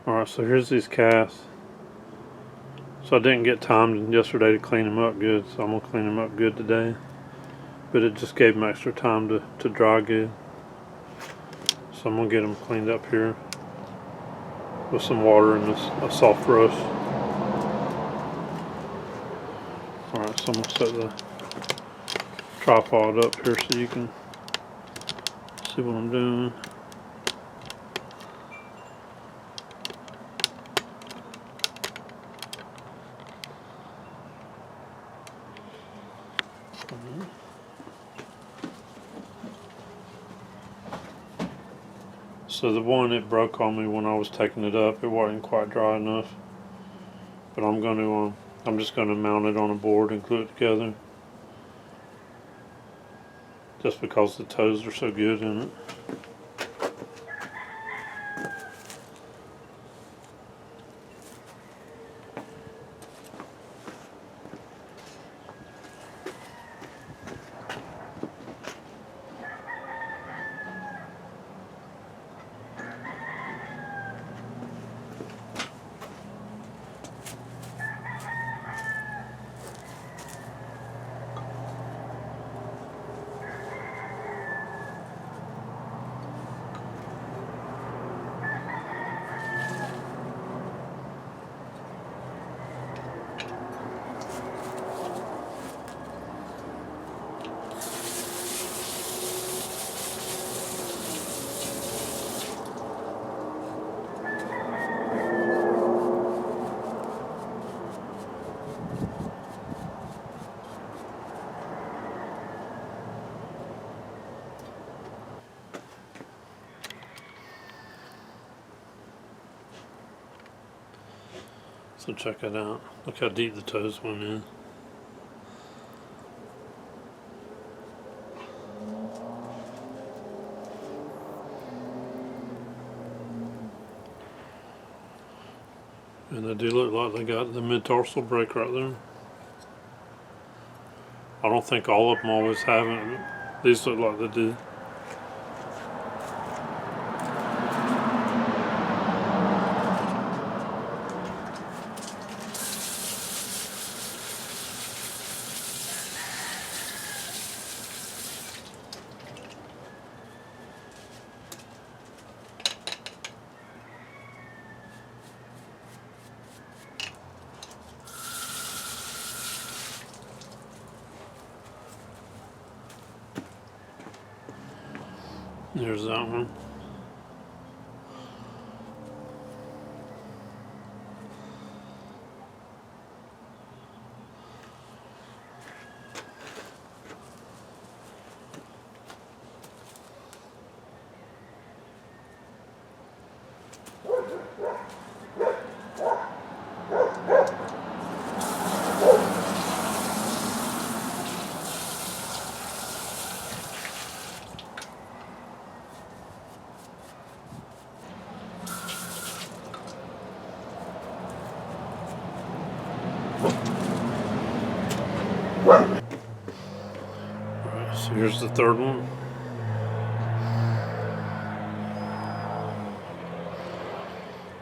Alright, so here's these casts. So I didn't get time yesterday to clean them up good, so I'm going to clean them up good today. But it just gave them extra time to dry good. So I'm going to get them cleaned up here with some water and a soft brush. Alright, so I'm going to set the tripod up here so you can see what I'm doing. So the one, it broke on me when I was taking it up. It wasn't quite dry enough. But I'm just going to mount it on a board and glue it together. Just because the toes are so good in it. So check it out. Look how deep the toes went in. And they do look like they got the mid-tarsal break right there. I don't think all of them always have it. These look like they do. There's that one. Alright, so here's the third one.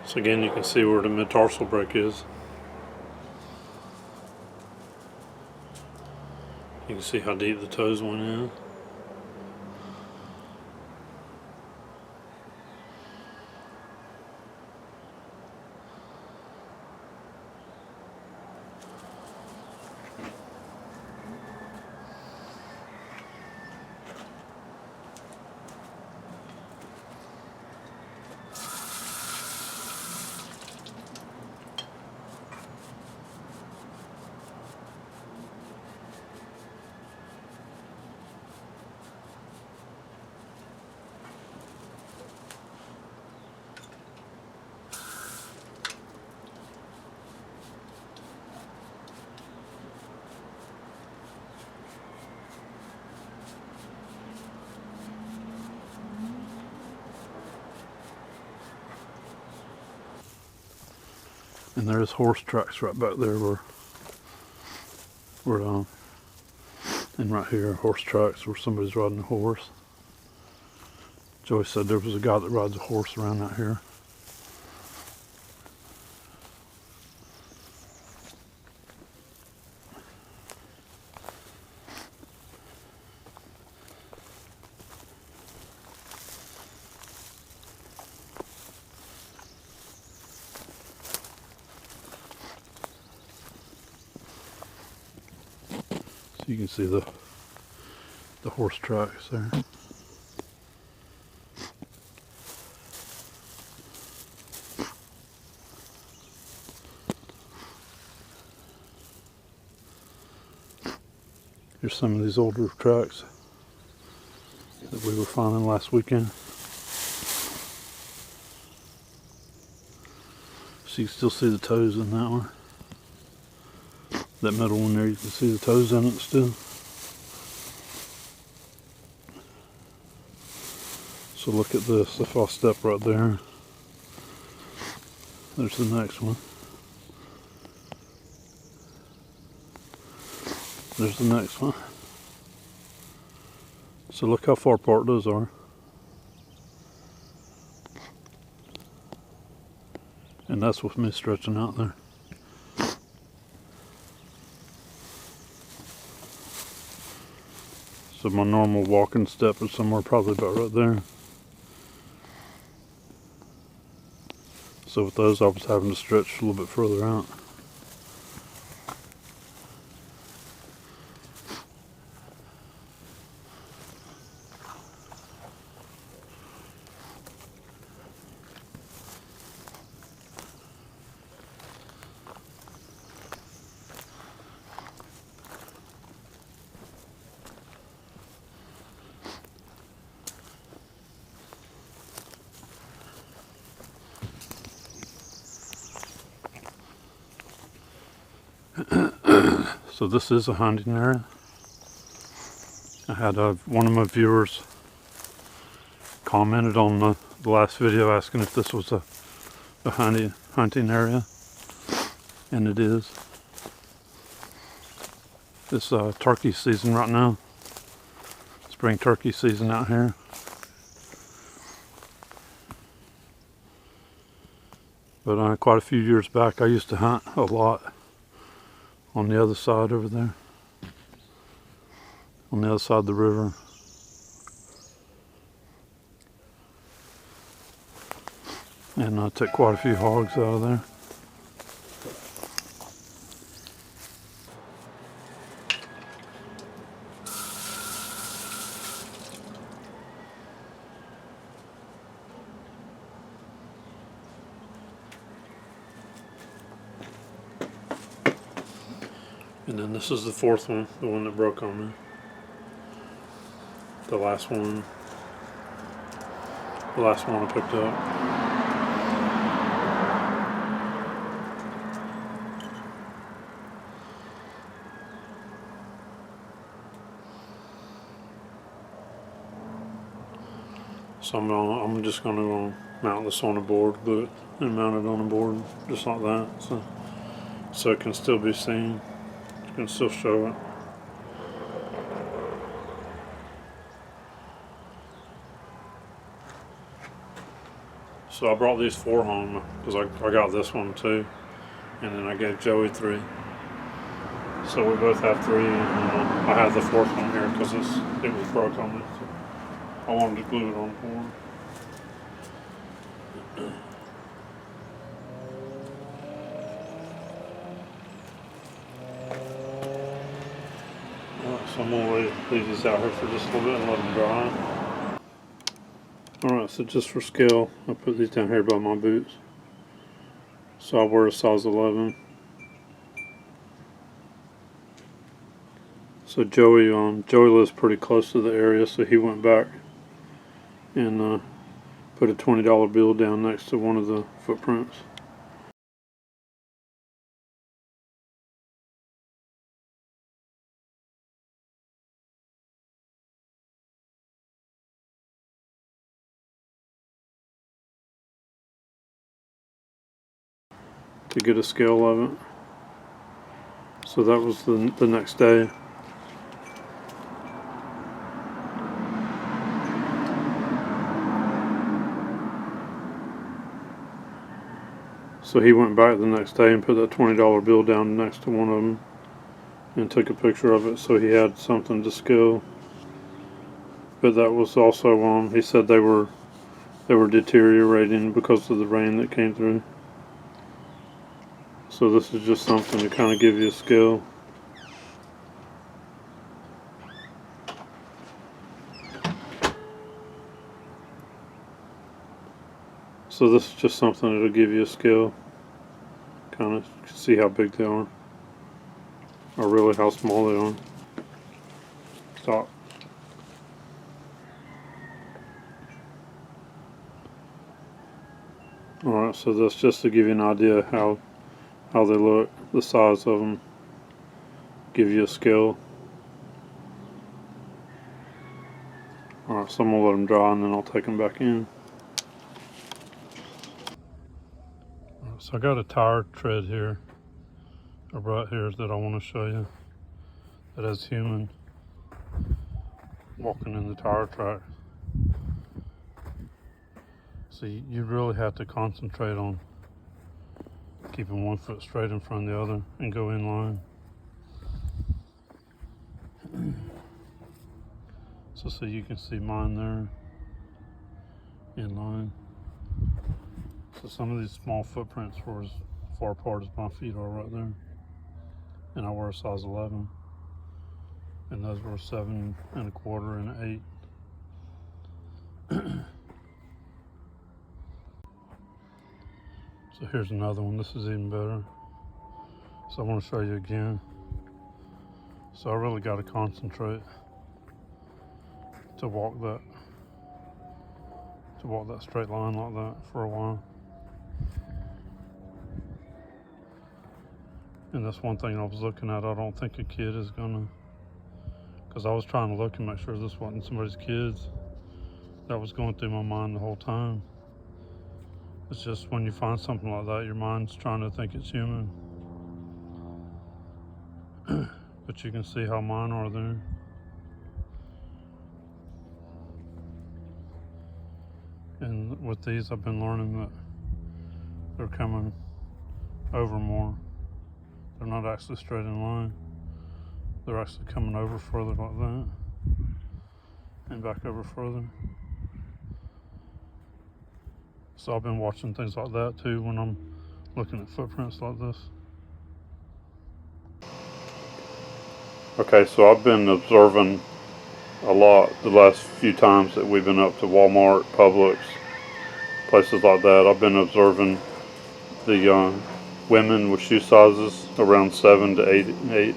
So again, you can see where the mid-tarsal break is. You can see how deep the toes went in. And there's horse tracks right back there and right here, horse tracks where somebody's riding a horse. Joyce said there was a guy that rides a horse around out here. You can see the horse tracks there. Here's some of these older tracks that we were finding last weekend. So you can still see the toes in that one. That middle one there, you can see the toes in it still. So look at this. If I step right there, there's the next one. There's the next one. So look how far apart those are. And that's with me stretching out there. So my normal walking step is somewhere probably about right there. So with those I was having to stretch a little bit further out. So this is a hunting area. I had one of my viewers commented on the last video asking if this was a hunting area, and it is. It's turkey season right now. Spring turkey season out here. But quite a few years back I used to hunt a lot on the other side over there, on the other side of the river. And I took quite a few hogs out of there. And then this is the fourth one, the one that broke on me. The last one I picked up. So I'm just gonna mount this on a board, glue it and mount it on a board just like that, so it can still be seen. You can still show it. So I brought these 4 home because I got this one too, and then I gave Joey 3. So we both have 3, and I have the 4th one here because it was broke on me. So I wanted to glue it on the board. So I'm going to leave these out here for just a little bit and let them dry. Alright, so just for scale, I put these down here by my boots. So I wear a size 11. So Joey lives pretty close to the area, so he went back and put a $20 bill down next to one of the footprints. To get a scale of it. So that was the next day. So he went back the next day and put that $20 bill down next to one of them and took a picture of it so he had something to scale. But that was also he said they were deteriorating because of the rain that came through. So this is just something to kind of give you a scale. So this is just something that'll give you a scale, kind of see how big they are, or really how small they are. Stop. Alright, so that's just to give you an idea how they look, the size of them, give you a scale. Alright, so I'm going to let them dry and then I'll take them back in. So I got a tire tread here, right here, that I want to show you, that has human walking in the tire track. So you really have to concentrate on keeping one foot straight in front of the other and go in line. So you can see mine there, in line. So some of these small footprints were as far apart as my feet are right there. And I wear a size 11. And those were 7 1/4 and an 8. So here's another one. This is even better. So I want to show you again. So I really got to concentrate to walk that straight line like that for a while. And that's one thing I was looking at. I don't think a kid is gonna, because I was trying to look and make sure this wasn't somebody's kids. That was going through my mind the whole time. It's just when you find something like that, your mind's trying to think it's human. But you can see how mine are there. And with these, I've been learning that they're coming over more. They're not actually straight in line. They're actually coming over further like that. And back over further. So I've been watching things like that too when I'm looking at footprints like this. Okay, so I've been observing a lot the last few times that we've been up to Walmart, Publix, places like that. I've been observing the women with shoe sizes around 7 to 8.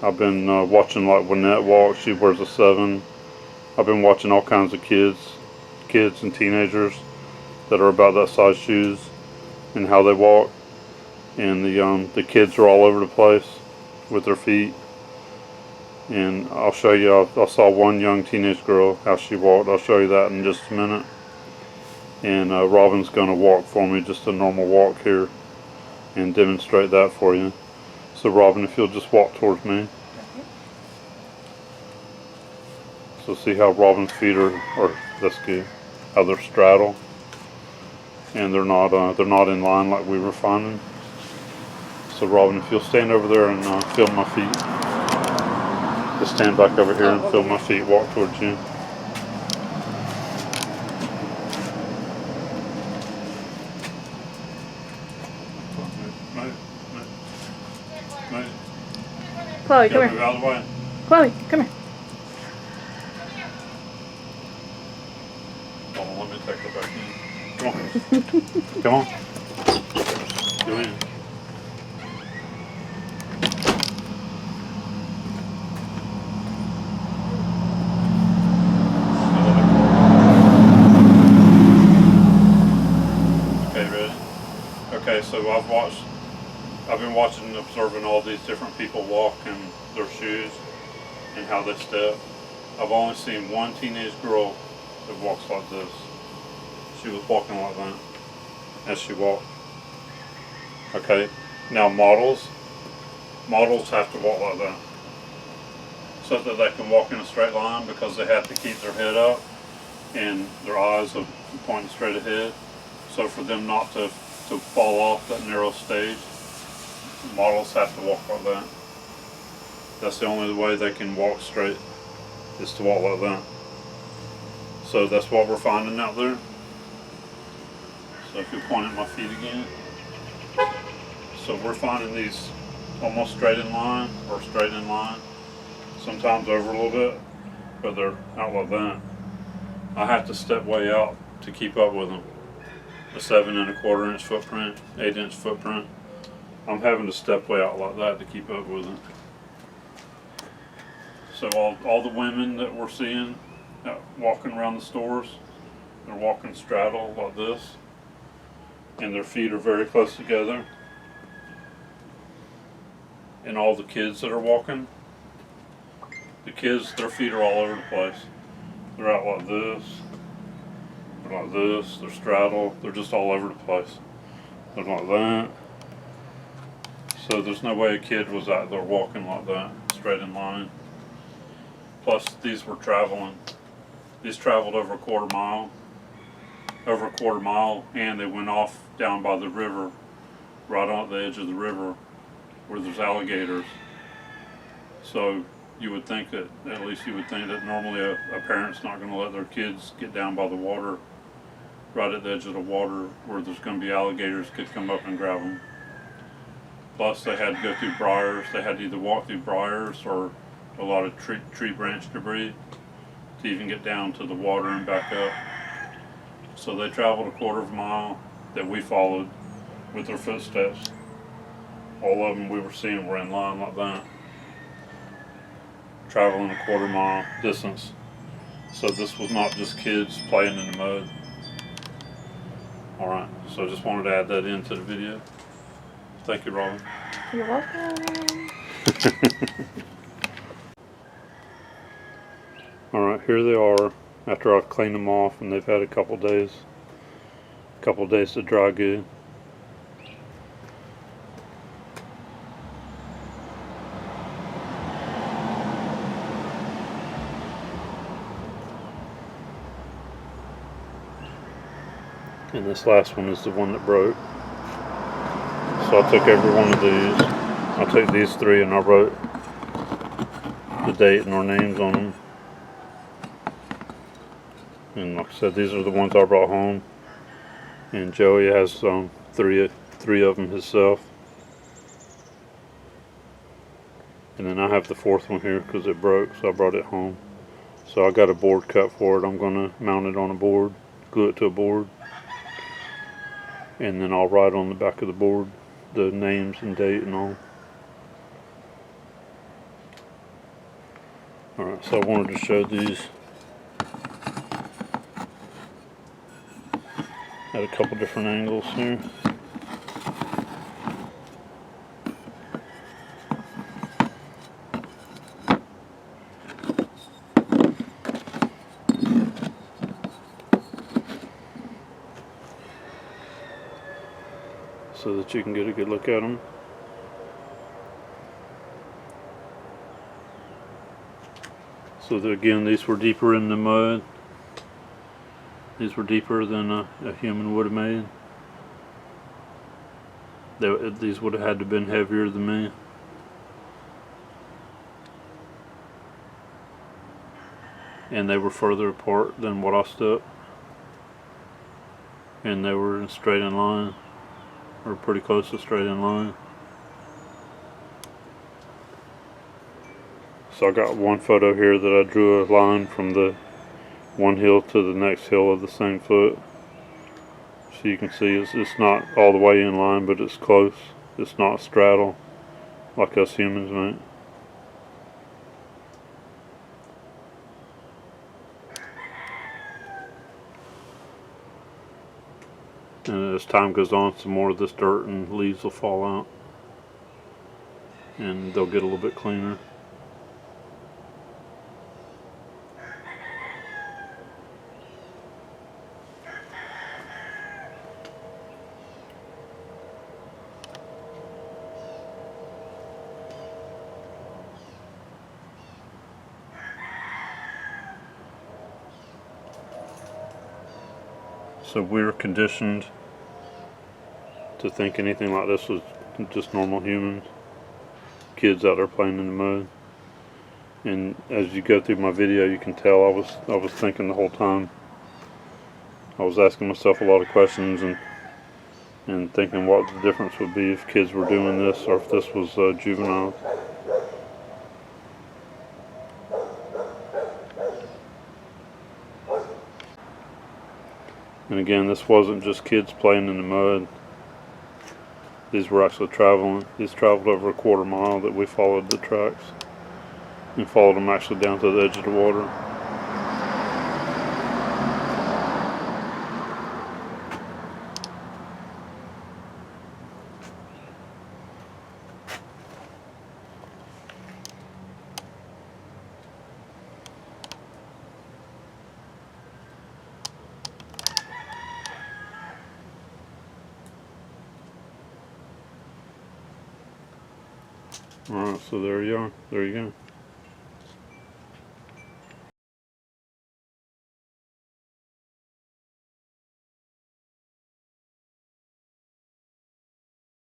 I've been watching like Lynette walk. She wears a 7. I've been watching all kinds of kids and teenagers that are about that size shoes and how they walk. And the kids are all over the place with their feet. And I'll show you, I saw one young teenage girl, how she walked. I'll show you that in just a minute. And Robin's going to walk for me, just a normal walk here, and demonstrate that for you. So Robin, if you'll just walk towards me. So see how Robin's feet are that's good, how they're straddle. And they're not in line like we were finding. So Robin, if you'll stand over there and feel my feet. Just stand back over here and feel my feet walk towards you. Move. Chloe, come Move here. out of the way. Chloe, come here. Hold on, let me take her back in. Come on. Come on. Go in. Okay, ready? Okay, so I've been watching and observing all these different people walk and their shoes and how they step. I've only seen one teenage girl that walks like this. She was walking like that as she walked. Okay, now models have to walk like that so that they can walk in a straight line, because they have to keep their head up and their eyes are pointing straight ahead. So for them not to fall off that narrow stage, models have to walk like that. That's the only way they can walk straight, is to walk like that. So that's what we're finding out there. So if you point at my feet again. So we're finding these almost straight in line or straight in line. Sometimes over a little bit, but they're out like that. I have to step way out to keep up with them. a 7¼ inch footprint, 8-inch footprint. I'm having to step way out like that to keep up with it. So all the women that we're seeing walking around the stores, they're walking straddle like this, and their feet are very close together. And all the kids that are walking, the kids, their feet are all over the place. They're out like this, they're like this, they're straddle, they're just all over the place. They're like that. So there's no way a kid was out there walking like that, straight in line. Plus these were traveling. These traveled over a quarter mile, and they went off down by the river, right on the edge of the river where there's alligators. So you would think that, at least you would think that normally a parent's not going to let their kids get down by the water, right at the edge of the water where there's going to be alligators could come up and grab them. Plus they had to go through briars. They had to either walk through briars or a lot of tree branch debris to even get down to the water and back up. So they traveled a quarter of a mile that we followed with their footsteps. All of them we were seeing were in line like that, traveling a quarter mile distance. So this was not just kids playing in the mud. Alright, so I just wanted to add that into the video. Thank you, Robin. You're welcome. Alright, here they are after I've cleaned them off and they've had a couple days to dry good. And this last one is the one that broke. So I took every one of these. I took these three and I wrote the date and our names on them. And like I said, these are the ones I brought home. And Joey has three of them himself. And then I have the fourth one here because it broke, so I brought it home. So I got a board cut for it. I'm going to mount it on a board, glue it to a board. And then I'll write on the back of the board the names and date and all. Alright, so I wanted to show these at a couple different angles here. So that you can get a good look at them. So that, again, these were deeper in the mud. These were deeper than a human would have made. These would have had to have been heavier than me. And they were further apart than what I stepped. And they were straight in line. Or pretty close to straight in line. So I got one photo here that I drew a line from the one hill to the next hill of the same foot. So you can see it's not all the way in line, but it's close. It's not straddle like us humans make. And as time goes on, some more of this dirt and leaves will fall out. And they'll get a little bit cleaner. So we were conditioned to think anything like this was just normal humans, kids out there playing in the mud. And as you go through my video, you can tell I was thinking the whole time. I was asking myself a lot of questions and thinking what the difference would be if kids were doing this or if this was juveniles. And again, this wasn't just kids playing in the mud. These were actually traveling. These traveled over a quarter mile that we followed the tracks and followed them actually down to the edge of the water. Alright, so there you are. There you go.